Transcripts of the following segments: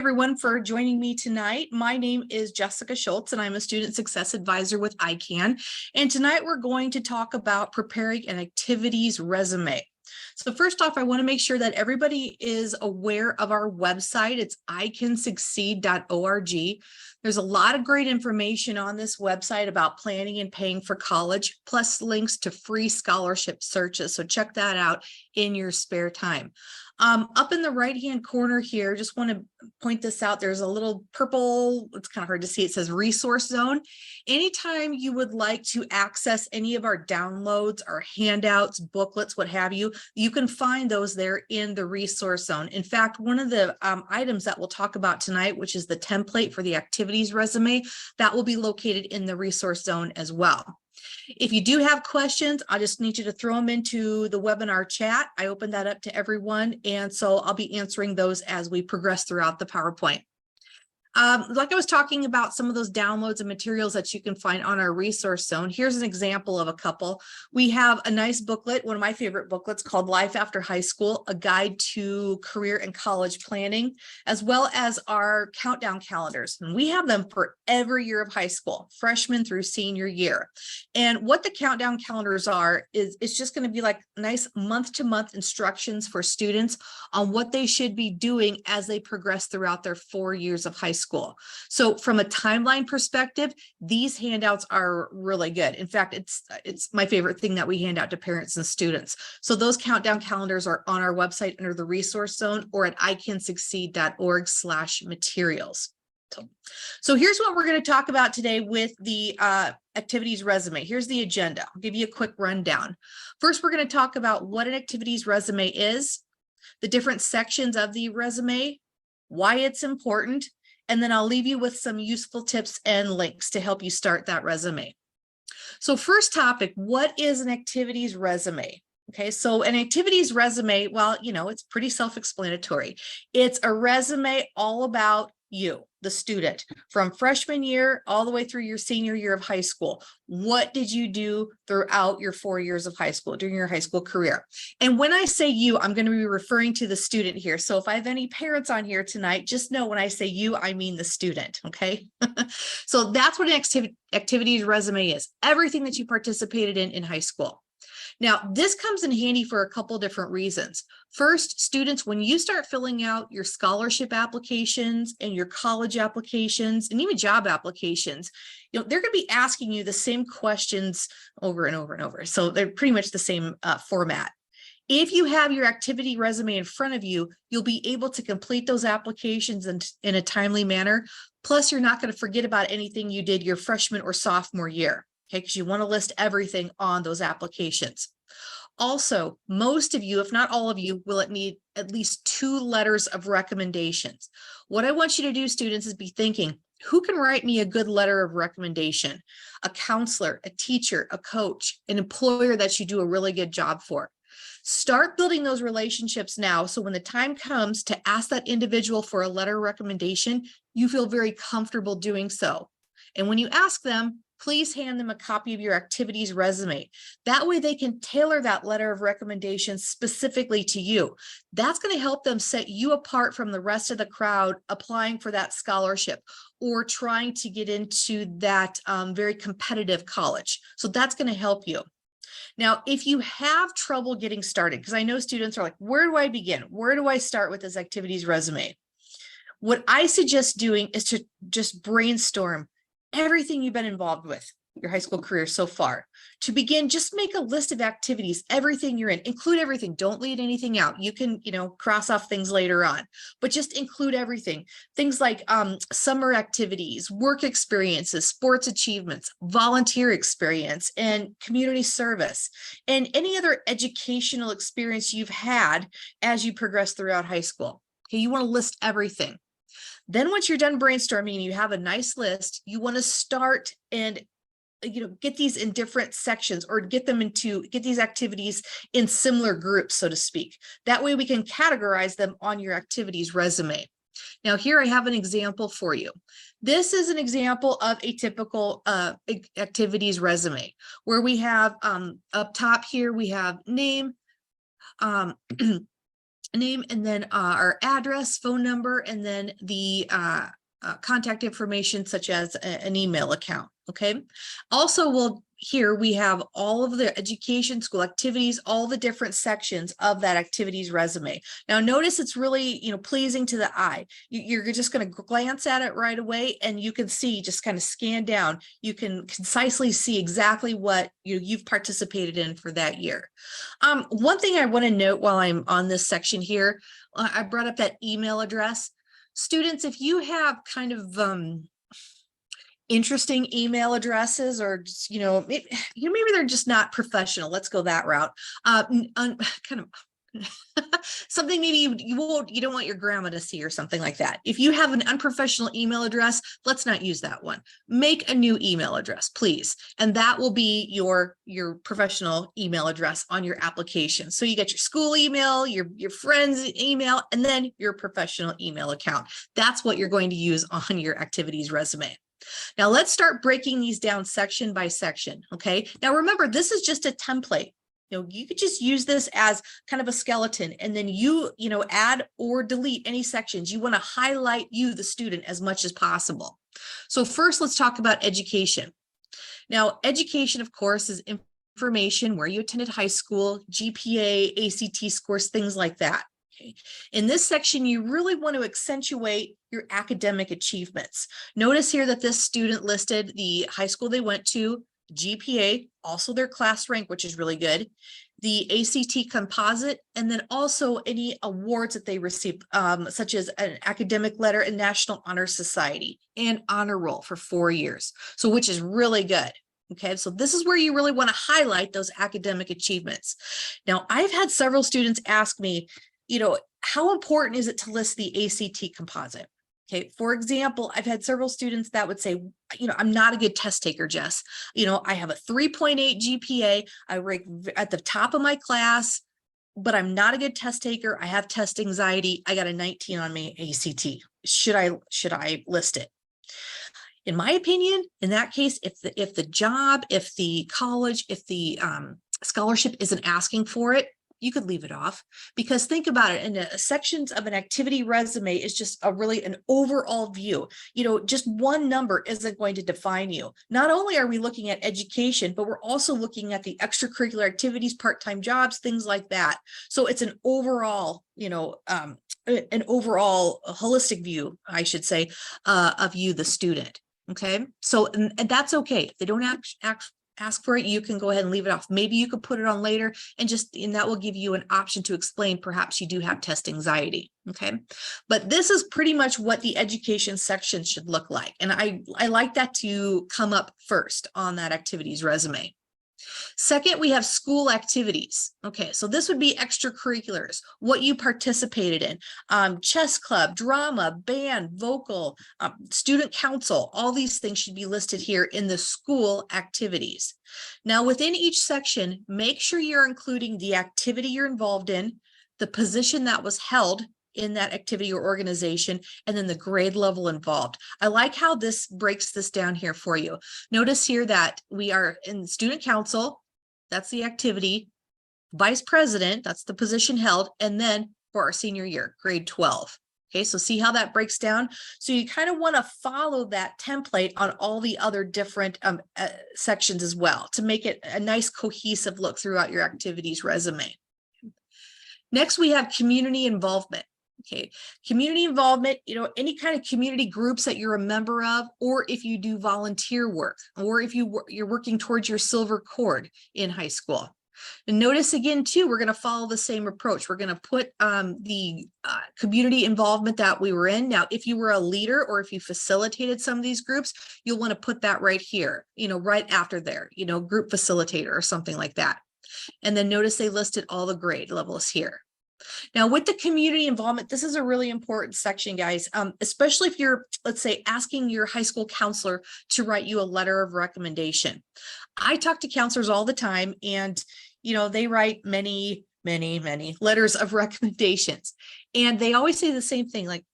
Everyone for joining me tonight. My name is Jessica Schultz and I'm a student success advisor with ICANN. And tonight we're going to talk about preparing an activities resume. So first off, I want to make sure that everybody is aware of our website. It's icansucceed.org. There's a lot of great information on this website about planning and paying for college, plus links to free scholarship searches. So check that out in your spare time. Up in the right-hand corner here, just want to point this out. There's a little purple, it's kind of hard to see. It says resource zone. Anytime you would like to access any of our downloads, our handouts, booklets, what have you, you can find those there in the resource zone. In fact, one of the items that we'll talk about tonight, which is the template for the activities resume, that will be located in the resource zone as well. If you do have questions, I just need you to throw them into the webinar chat. I open that up to everyone, and so I'll be answering those as we progress throughout the PowerPoint. Like I was talking about some of those downloads and materials that you can find on our resource zone. Here's an example of a couple. We have a nice booklet, one of my favorite booklets called Life After High School, a guide to career and college planning, as well as our countdown calendars. And we have them for every year of high school, freshman through senior year. And what the countdown calendars are is it's just going to be like nice month-to-month instructions for students on what they should be doing as they progress throughout their 4 years of high school. So from a timeline perspective, these handouts are really good. In fact, it's my favorite thing that we hand out to parents and students. So those countdown calendars are on our website under the resource zone or at icansucceed.org/materials. So here's what we're going to talk about today with the activities resume. Here's the agenda. I'll give you a quick rundown. First, we're going to talk about what an activities resume is, the different sections of the resume, why it's important, and then I'll leave you with some useful tips and links to help you start that resume. So first topic, what is an activities resume? Okay, so an activities resume, well, you know, it's pretty self-explanatory. It's a resume all about you, the student, from freshman year all the way through your senior year of high school. What did you do throughout your 4 years of high school, during your high school career? And when I say you, I'm going to be referring to the student here. So if I have any parents on here tonight, just know when I say you, I mean the student, okay? So that's what an activities resume is, everything that you participated in high school. Now, this comes in handy for a couple different reasons. First, students, when you start filling out your scholarship applications and your college applications and even job applications, you know, they're going to be asking you the same questions over and over and over. So they're pretty much the same format. If you have your activity resume in front of you, you'll be able to complete those applications in a timely manner. Plus, you're not going to forget about anything you did your freshman or sophomore year. Okay, because you want to list everything on those applications. Also, most of you, if not all of you, will need at least 2 letters of recommendations. What I want you to do, students, is be thinking, who can write me a good letter of recommendation? A counselor, a teacher, a coach, an employer that you do a really good job for. Start building those relationships now, so when the time comes to ask that individual for a letter of recommendation, you feel very comfortable doing so. And when you ask them, please hand them a copy of your activities resume. That way they can tailor that letter of recommendation specifically to you. That's going to help them set you apart from the rest of the crowd applying for that scholarship or trying to get into that very competitive college. So that's going to help you. Now, if you have trouble getting started, because I know students are like, where do I begin? Where do I start with this activities resume? What I suggest doing is to just brainstorm everything you've been involved with your high school career so far. To begin, just make a list of activities, everything you're in, include everything. Don't leave anything out. You can, you know, cross off things later on, but just include everything. Things like summer activities, work experiences, sports achievements, volunteer experience, and community service, and any other educational experience you've had as you progress throughout high school. Okay, you want to list everything. Then once you're done brainstorming and you have a nice list, you want to start and get these in different sections or get these activities in similar groups, so to speak. That way we can categorize them on your activities resume. Now here I have an example for you. This is an example of a typical activities resume where we have up top here, we have name, name, and then our address, phone number, and then the contact information such as an email account. Okay. Also, here we have all of the education, school activities, all the different sections of that activities resume. Now, notice it's really, pleasing to the eye. You're just going to glance at it right away, and you can see, just kind of scan down. You can concisely see exactly what you've participated in for that year. One thing I want to note while I'm on this section here, I brought up that email address. Students, if you have kind of interesting email addresses, or just, maybe they're just not professional. Let's go that route. Kind of something maybe you don't want your grandma to see, or something like that. If you have an unprofessional email address, let's not use that one. Make a new email address, please, and that will be your professional email address on your application. So you get your school email, your friend's email, and then your professional email account. That's what you're going to use on your activities resume. Now let's start breaking these down section by section. Okay. Now remember, this is just a template. You could just use this as kind of a skeleton, and then you add or delete any sections. You want to highlight the student, as much as possible. So first, let's talk about education. Now, education, of course, is information where you attended high school, GPA, ACT scores, things like that. Okay. In this section, you really want to accentuate your academic achievements. Notice here that this student listed the high school they went to, GPA, also their class rank, which is really good, the ACT composite, and then also any awards that they received, such as an academic letter and National Honor Society and honor roll for 4 years. So, which is really good. Okay, so this is where you really want to highlight those academic achievements. Now, I've had several students ask me, how important is it to list the ACT composite? Okay, for example, I've had several students that would say, I'm not a good test taker, Jess. I have a 3.8 GPA. I rank at the top of my class, but I'm not a good test taker. I have test anxiety. I got a 19 on my ACT. Should I list it? In my opinion, in that case, if the job, if the college, if the scholarship isn't asking for it, you could leave it off, because think about it. In the sections of an activity resume is just an overall view. Just one number isn't going to define you. Not only are we looking at education, but we're also looking at the extracurricular activities, part-time jobs, things like that. So it's an overall, holistic view, I should say, of you, the student. Okay, so and that's okay. If they don't ask for it, you can go ahead and leave it off. Maybe you could put it on later, and that will give you an option to explain perhaps you do have test anxiety. Okay, but this is pretty much what the education section should look like, and I like that to come up first on that activities resume. Second, we have school activities. Okay, so this would be extracurriculars, what you participated in, chess club, drama, band, vocal, student council, all these things should be listed here in the school activities. Now, within each section, make sure you're including the activity you're involved in, the position that was held in that activity or organization, and then the grade level involved. I like how this breaks this down here for you. Notice here that we are in student council, that's the activity, vice president, that's the position held, and then for our senior year, grade 12. Okay, so see how that breaks down? So you kind of want to follow that template on all the other different sections as well, to make it a nice cohesive look throughout your activities resume. Next, we have community involvement. Okay, community involvement, any kind of community groups that you're a member of, or if you do volunteer work, or if you're working towards your silver cord in high school. And notice again, too, we're going to follow the same approach. We're going to put the community involvement that we were in. Now, if you were a leader or if you facilitated some of these groups, you'll want to put that right here, right after there, group facilitator or something like that. And then notice they listed all the grade levels here. Now, with the community involvement, this is a really important section, guys, especially if you're, let's say, asking your high school counselor to write you a letter of recommendation. I talk to counselors all the time, and, they write many letters of recommendations, and they always say the same thing. Like,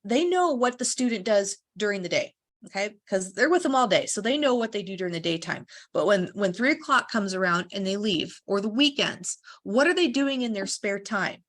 they know what the student does during the day. Okay, because they're with them all day, so they know what they do during the daytime. But when 3 o'clock comes around and they leave, or the weekends, what are they doing in their spare time?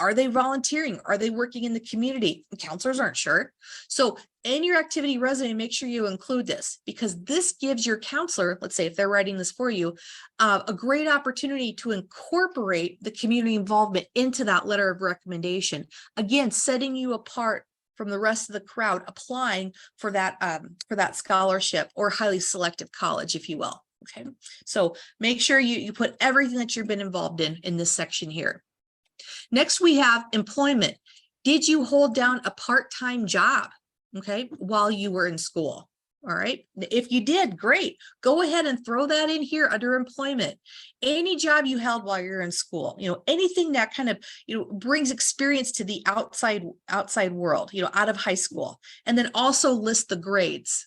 Are they volunteering? Are they working in the community? Counselors aren't sure. So in your activity resume, make sure you include this, because this gives your counselor, let's say if they're writing this for you, a great opportunity to incorporate the community involvement into that letter of recommendation. Again, setting you apart from the rest of the crowd applying for that scholarship or highly selective college, if you will. Okay, so make sure you put everything that you've been involved in this section here. Next, we have employment. Did you hold down a part-time job, okay, while you were in school? All right. If you did, great. Go ahead and throw that in here under employment. Any job you held while you're in school, anything that kind of, brings experience to the outside world, out of high school. And then also list the grades,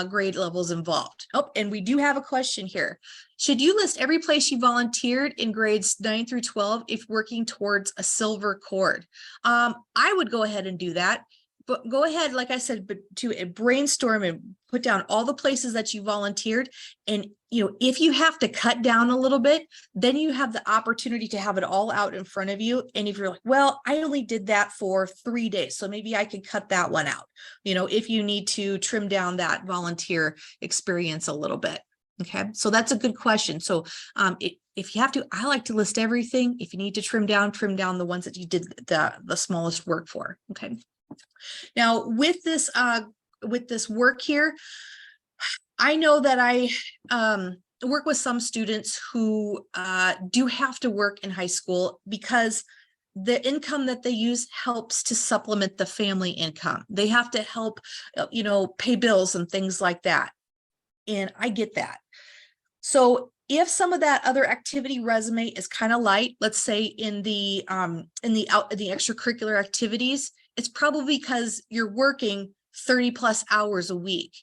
grade levels involved. Oh, and we do have a question here. Should you list every place you volunteered in grades 9 through 12 if working towards a silver cord? I would go ahead and do that. But go ahead, like I said, but to brainstorm and put down all the places that you volunteered. And, if you have to cut down a little bit, then you have the opportunity to have it all out in front of you. And if you're like, well, I only did that for 3 days, so maybe I could cut that one out, if you need to trim down that volunteer experience a little bit. Okay, so that's a good question. So if you have to, I like to list everything. If you need to trim down the ones that you did the smallest work for. Okay. Now with this work here, I know that I work with some students who do have to work in high school because the income that they use helps to supplement the family income. They have to help, pay bills and things like that. And I get that. So if some of that other activity resume is kind of light, let's say in the extracurricular activities, it's probably because you're working 30 plus hours a week.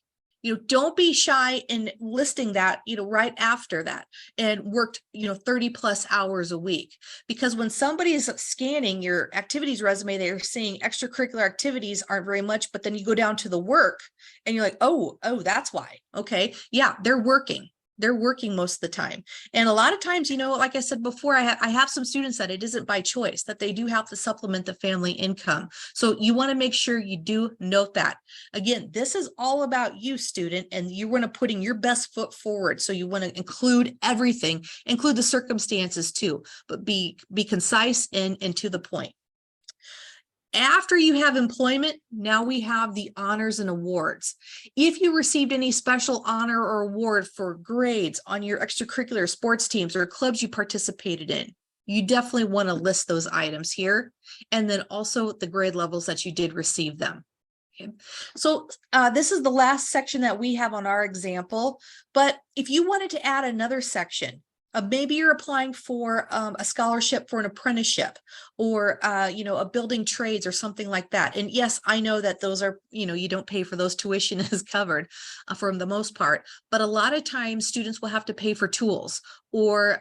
Don't be shy in listing that, right after that, and worked, 30 plus hours a week. Because when somebody is scanning your activities resume, they're seeing extracurricular activities aren't very much, but then you go down to the work and you're like, oh, that's why. Okay. Yeah, they're working. They're working most of the time. And a lot of times, like I said before, I have some students that it isn't by choice, that they do have to supplement the family income. So you want to make sure you do note that. Again, this is all about you, student, and you want to putting your best foot forward. So you want to include everything, include the circumstances too, but be concise and to the point. After you have employment, now we have the honors and awards. If you received any special honor or award for grades on your extracurricular sports teams or clubs you participated in, you definitely want to list those items here. And then also the grade levels that you did receive them. Okay. So this is the last section that we have on our example. But if you wanted to add another section, maybe you're applying for a scholarship for an apprenticeship or, a building trades or something like that. And yes, I know that those are, you don't pay for those. Tuition is covered for the most part, but a lot of times students will have to pay for tools or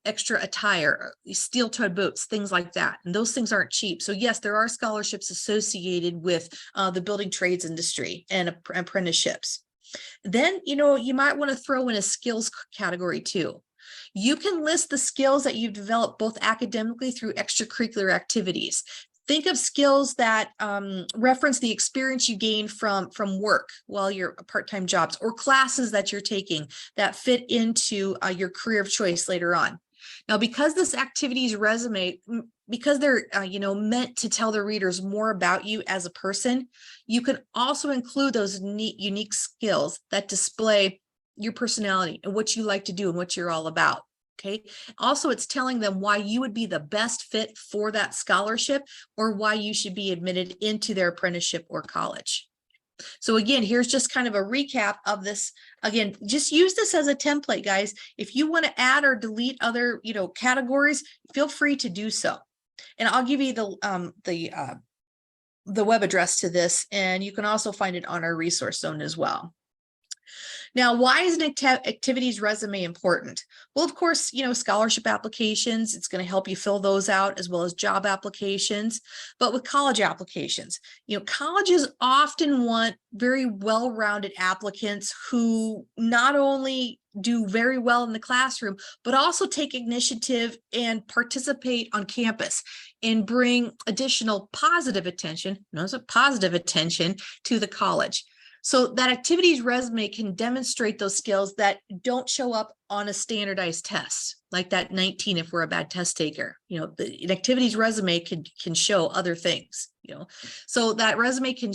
extra attire, steel-toed boots, things like that. And those things aren't cheap. So yes, there are scholarships associated with the building trades industry and apprenticeships. Then, you might want to throw in a skills category too. You can list the skills that you've developed both academically through extracurricular activities. Think of skills that reference the experience you gained from work while you're part-time jobs or classes that you're taking that fit into your career of choice later on. Now, because this activities resume, because they're meant to tell the readers more about you as a person, you can also include those unique skills that display your personality and what you like to do and what you're all about. Okay. Also, it's telling them why you would be the best fit for that scholarship or why you should be admitted into their apprenticeship or college. So again, here's just kind of a recap of this. Again, just use this as a template, guys. If you want to add or delete other, categories, feel free to do so. And I'll give you the web address to this, and you can also find it on our resource zone as well. Now, why is an activities resume important? Well, of course, scholarship applications, it's going to help you fill those out, as well as job applications. But with college applications, colleges often want very well-rounded applicants who not only do very well in the classroom, but also take initiative and participate on campus and bring additional positive attention, notice a positive attention, to the college. So that activities resume can demonstrate those skills that don't show up on a standardized test, like that 19 if we're a bad test taker. An activities resume can show other things, So that resume can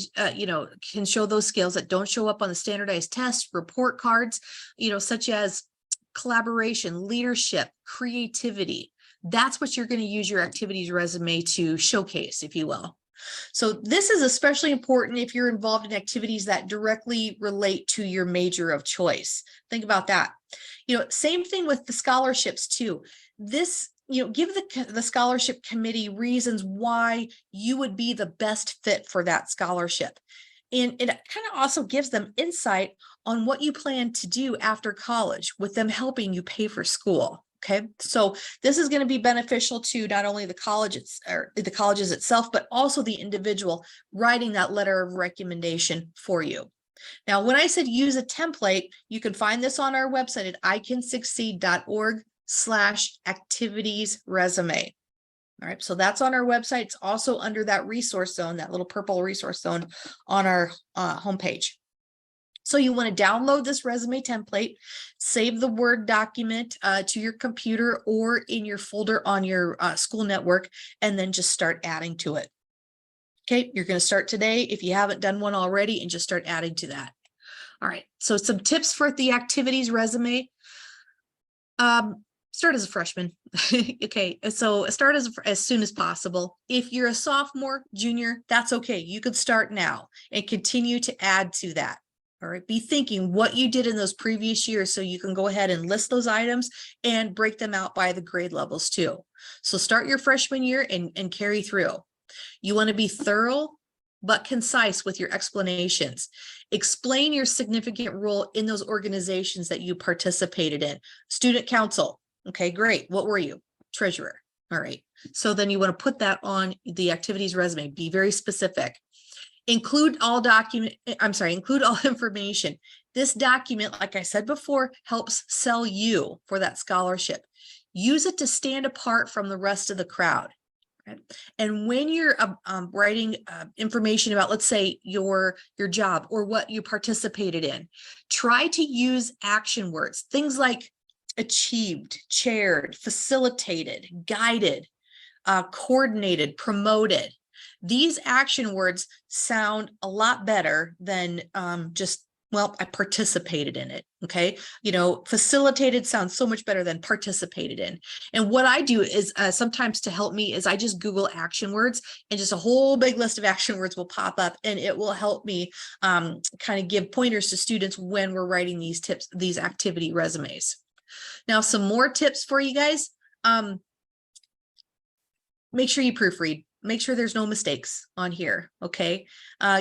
show those skills that don't show up on the standardized test, report cards, such as collaboration, leadership, creativity. That's what you're going to use your activities resume to showcase, if you will. So this is especially important if you're involved in activities that directly relate to your major of choice. Think about that. Same thing with the scholarships too. This, give the scholarship committee reasons why you would be the best fit for that scholarship. And it kind of also gives them insight on what you plan to do after college, with them helping you pay for school. Okay, so this is going to be beneficial to not only the colleges itself, but also the individual writing that letter of recommendation for you. Now, when I said use a template, you can find this on our website at icansucceed.org/activities resume. All right, so that's on our website. It's also under that resource zone, that little purple resource zone on our homepage. So you want to download this resume template, save the Word document to your computer or in your folder on your school network, and then just start adding to it. Okay, you're going to start today if you haven't done one already, and just start adding to that. All right, so some tips for the activities resume. Start as a freshman. Okay, so start as soon as possible. If you're a sophomore, junior, that's okay. You could start now and continue to add to that. All right, be thinking what you did in those previous years so you can go ahead and list those items and break them out by the grade levels too. So start your freshman year and carry through. You want to be thorough but concise with your explanations. Explain your significant role in those organizations that you participated in. Student council. Okay, great. What were you? Treasurer. All right. So then you want to put that on the activities resume. Be very specific. Include all information. This document, like I said before, helps sell you for that scholarship. Use it to stand apart from the rest of the crowd. Right? And when you're writing information about, let's say, your job or what you participated in, try to use action words, things like achieved, chaired, facilitated, guided, coordinated, promoted. These action words sound a lot better than just, well, I participated in it. Okay. Facilitated sounds so much better than participated in. And what I do is sometimes to help me is I just Google action words, and just a whole big list of action words will pop up, and it will help me kind of give pointers to students when we're writing these tips, these activity resumes. Now, some more tips for you guys. Make sure you proofread. Make sure there's no mistakes on here, okay?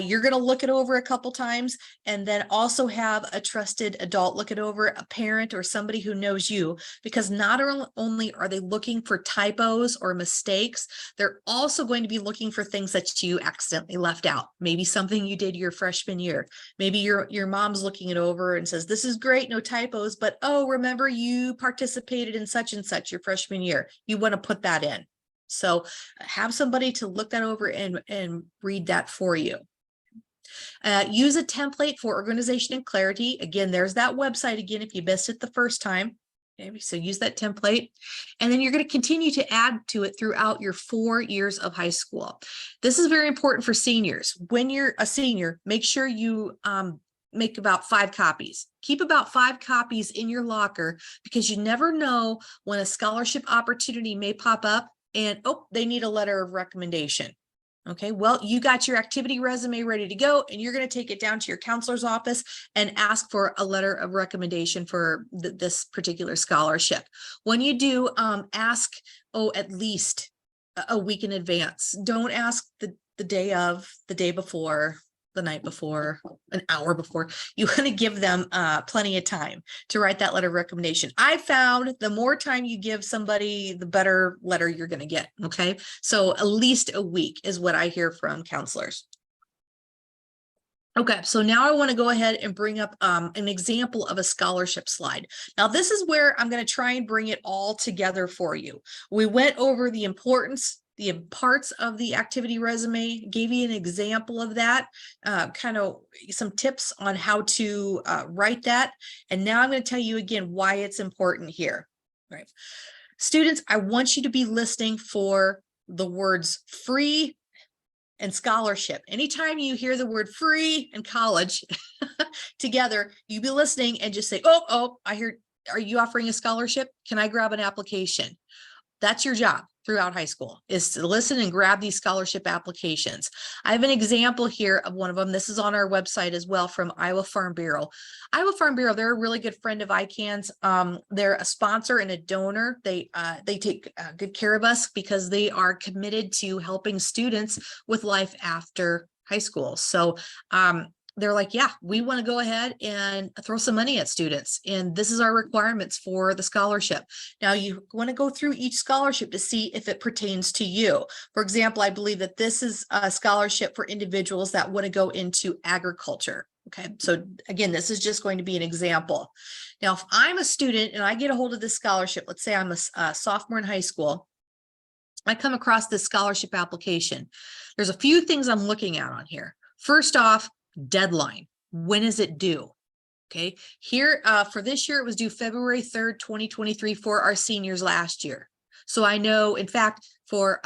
You're going to look it over a couple times, and then also have a trusted adult look it over, a parent or somebody who knows you, because not only are they looking for typos or mistakes, they're also going to be looking for things that you accidentally left out. Maybe something you did your freshman year. Maybe your mom's looking it over and says, this is great, no typos, but oh, remember you participated in such and such your freshman year. You want to put that in. So have somebody to look that over and read that for you. Use a template for organization and clarity. Again, there's that website again if you missed it the first time. Okay, so use that template. And then you're going to continue to add to it throughout your 4 years of high school. This is very important for seniors. When you're a senior, make sure you make about 5 copies. Keep about 5 copies in your locker, because you never know when a scholarship opportunity may pop up and, oh, they need a letter of recommendation. Okay, well, you got your activity resume ready to go, and you're going to take it down to your counselor's office and ask for a letter of recommendation for this particular scholarship. When you do, ask, at least a week in advance. Don't ask the day of, the day before. the night before, an hour before. You want to give them plenty of time to write that letter of recommendation. I found the more time you give somebody, the better letter you're going to get. Okay. So at least a week is what I hear from counselors. Okay, so now I want to go ahead and bring up an example of a scholarship slide. Now, this is where I'm going to try and bring it all together for you. We went over the importance, the parts of the activity resume, gave you an example of that, kind of some tips on how to write that. And now I'm going to tell you again why it's important here. All right. Students, I want you to be listening for the words free and scholarship. Anytime you hear the word free and college together, you be listening and just say, oh, I hear, are you offering a scholarship? Can I grab an application? That's your job throughout high school, is to listen and grab these scholarship applications. I have an example here of one of them. This is on our website as well, from Iowa Farm Bureau. Iowa Farm Bureau, they're a really good friend of ICANN's. They're a sponsor and a donor. They take good care of us because they are committed to helping students with life after high school. So they're like, yeah, we want to go ahead and throw some money at students. And this is our requirements for the scholarship. Now you want to go through each scholarship to see if it pertains to you. For example, I believe that this is a scholarship for individuals that want to go into agriculture. Okay, so again, this is just going to be an example. Now, if I'm a student and I get a hold of this scholarship, let's say I'm a sophomore in high school, I come across this scholarship application. There's a few things I'm looking at on here. First off, deadline. When is it due? Okay, here for this year, it was due February 3rd, 2023 for our seniors last year. So I know, in fact, for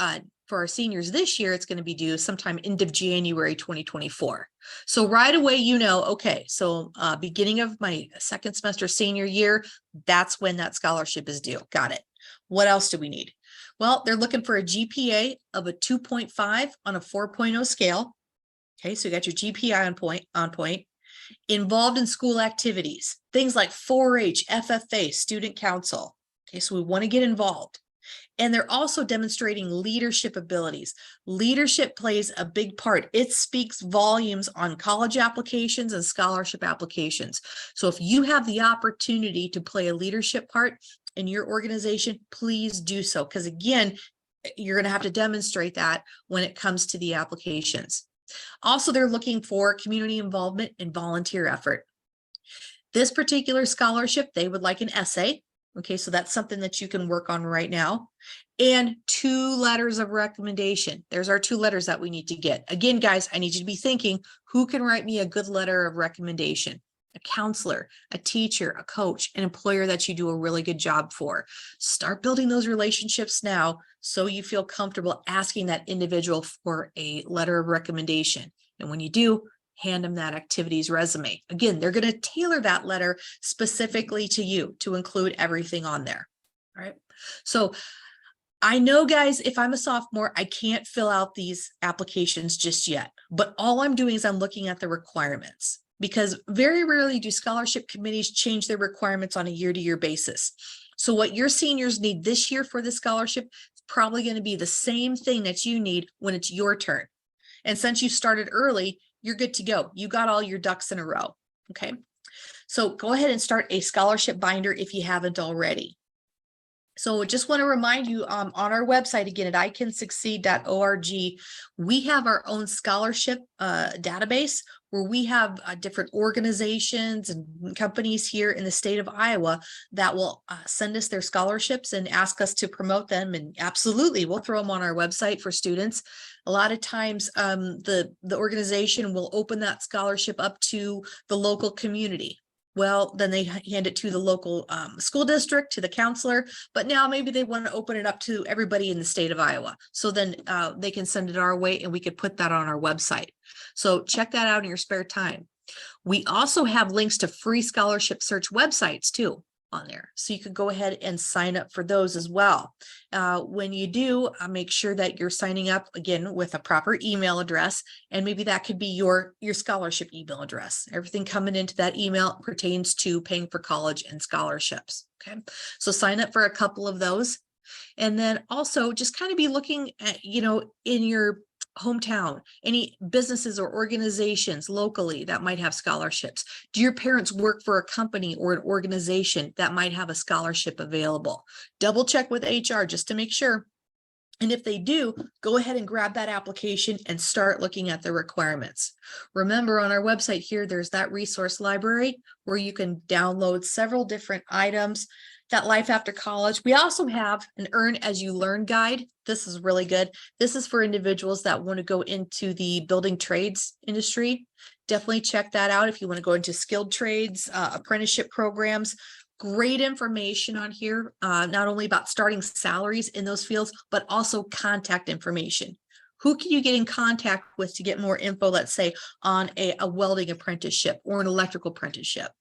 our seniors this year, it's going to be due sometime end of January 2024. So right away, you know, okay, so beginning of my second semester senior year, that's when that scholarship is due. Got it. What else do we need? Well, they're looking for a GPA of a 2.5 on a 4.0 scale. Okay, so you got your GPA on point, involved in school activities, things like 4-H, FFA, student council. Okay, so we want to get involved. And they're also demonstrating leadership abilities. Leadership plays a big part. It speaks volumes on college applications and scholarship applications. So if you have the opportunity to play a leadership part in your organization, please do so. Because again, you're going to have to demonstrate that when it comes to the applications. Also, they're looking for community involvement and volunteer effort. This particular scholarship, they would like an essay. Okay, so that's something that you can work on right now. And 2 letters of recommendation. There's our 2 letters that we need to get. Again, guys, I need you to be thinking, who can write me a good letter of recommendation? A counselor, a teacher, a coach, an employer that you do a really good job for. Start building those relationships now so you feel comfortable asking that individual for a letter of recommendation. And when you do, hand them that activities resume. Again, they're going to tailor that letter specifically to you to include everything on there. All right. So I know, guys, if I'm a sophomore, I can't fill out these applications just yet, but all I'm doing is I'm looking at the requirements, because very rarely do scholarship committees change their requirements on a year-to-year basis. So what your seniors need this year for the scholarship is probably going to be the same thing that you need when it's your turn. And since you started early, you're good to go. You got all your ducks in a row. Okay. So go ahead and start a scholarship binder if you haven't already. So just want to remind you, on our website, again, at icansucceed.org, we have our own scholarship database where we have different organizations and companies here in the state of Iowa that will send us their scholarships and ask us to promote them. And absolutely, we'll throw them on our website for students. A lot of times the organization will open that scholarship up to the local community. Well, then they hand it to the local school district, to the counselor, but now maybe they want to open it up to everybody in the state of Iowa. So then they can send it our way and we could put that on our website. So check that out in your spare time. We also have links to free scholarship search websites too on there. So you could go ahead and sign up for those as well. When you do, make sure that you're signing up again with a proper email address, and maybe that could be your scholarship email address. Everything coming into that email pertains to paying for college and scholarships. Okay, so sign up for a couple of those. And then also just kind of be looking at, in your hometown, any businesses or organizations locally that might have scholarships? Do your parents work for a company or an organization that might have a scholarship available? Double check with HR just to make sure. And if they do, go ahead and grab that application and start looking at the requirements. Remember, on our website here, there's that resource library where you can download several different items. That Life After College. We also have an Earn As You Learn guide. This is really good. This is for individuals that want to go into the building trades industry. Definitely check that out if you want to go into skilled trades, apprenticeship programs. Great information on here, not only about starting salaries in those fields, but also contact information. Who can you get in contact with to get more info, let's say, on a welding apprenticeship or an electrical apprenticeship?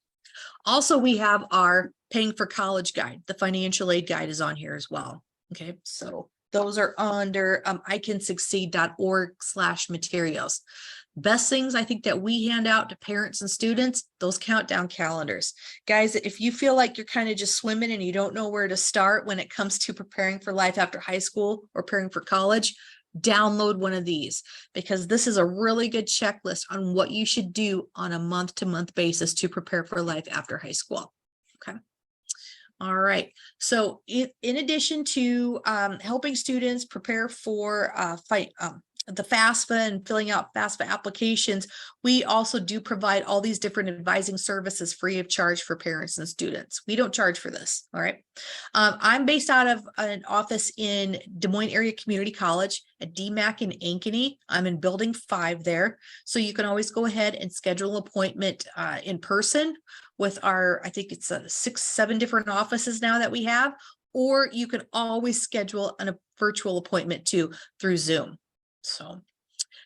Also, we have our Paying for College guide. The financial aid guide is on here as well. Okay, so those are under icansucceed.org/materials. Best things I think that we hand out to parents and students, those countdown calendars. Guys, if you feel like you're kind of just swimming and you don't know where to start when it comes to preparing for life after high school or preparing for college, download one of these, because this is a really good checklist on what you should do on a month-to-month basis to prepare for life after high school. Okay. All right. So in addition to helping students prepare for the FAFSA and filling out FAFSA applications, we also do provide all these different advising services free of charge for parents and students. We don't charge for this. All right. I'm based out of an office in Des Moines Area Community College at DMAC in Ankeny. I'm in building 5 there. So you can always go ahead and schedule an appointment in person with our, I think it's 6, 7 different offices now that we have, or you can always schedule a virtual appointment too through Zoom. So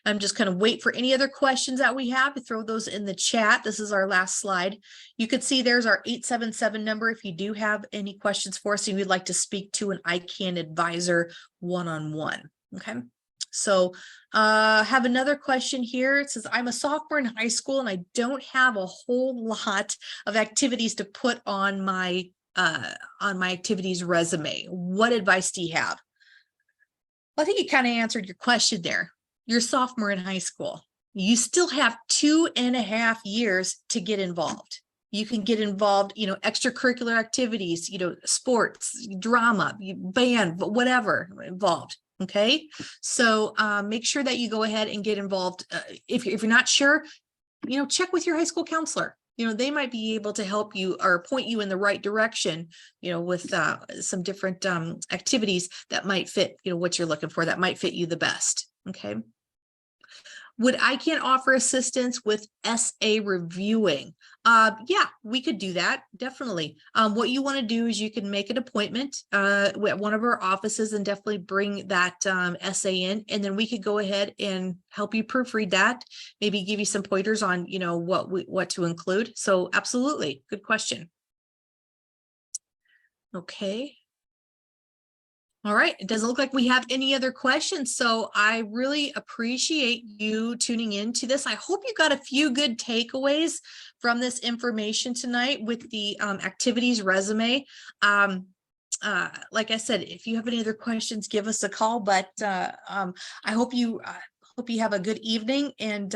I'm just going to wait for any other questions that we have to throw those in the chat. This is our last slide. You can see there's our 877 number. If you do have any questions for us and you'd like to speak to an ICANN advisor one-on-one. Okay. So have another question here. It says, I'm a sophomore in high school and I don't have a whole lot of activities to put on my activities resume. What advice do you have? Well, I think you kind of answered your question there. You're a sophomore in high school. You still have 2.5 years to get involved. You can get involved, extracurricular activities, sports, drama, band, whatever involved. Okay. So make sure that you go ahead and get involved. If you're not sure, check with your high school counselor. They might be able to help you or point you in the right direction, with some different activities that might fit, what you're looking for, that might fit you the best. Okay. Would ICANN offer assistance with SA reviewing? Yeah, we could do that. Definitely. What you want to do is you can make an appointment at one of our offices and definitely bring that SA in, and then we could go ahead and help you proofread that, maybe give you some pointers on, what to include. So absolutely. Good question. Okay. All right, it doesn't look like we have any other questions. So I really appreciate you tuning into this. I hope you got a few good takeaways from this information tonight with the activities resume. Like I said, if you have any other questions, give us a call, but I hope you have a good evening, and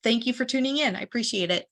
thank you for tuning in. I appreciate it.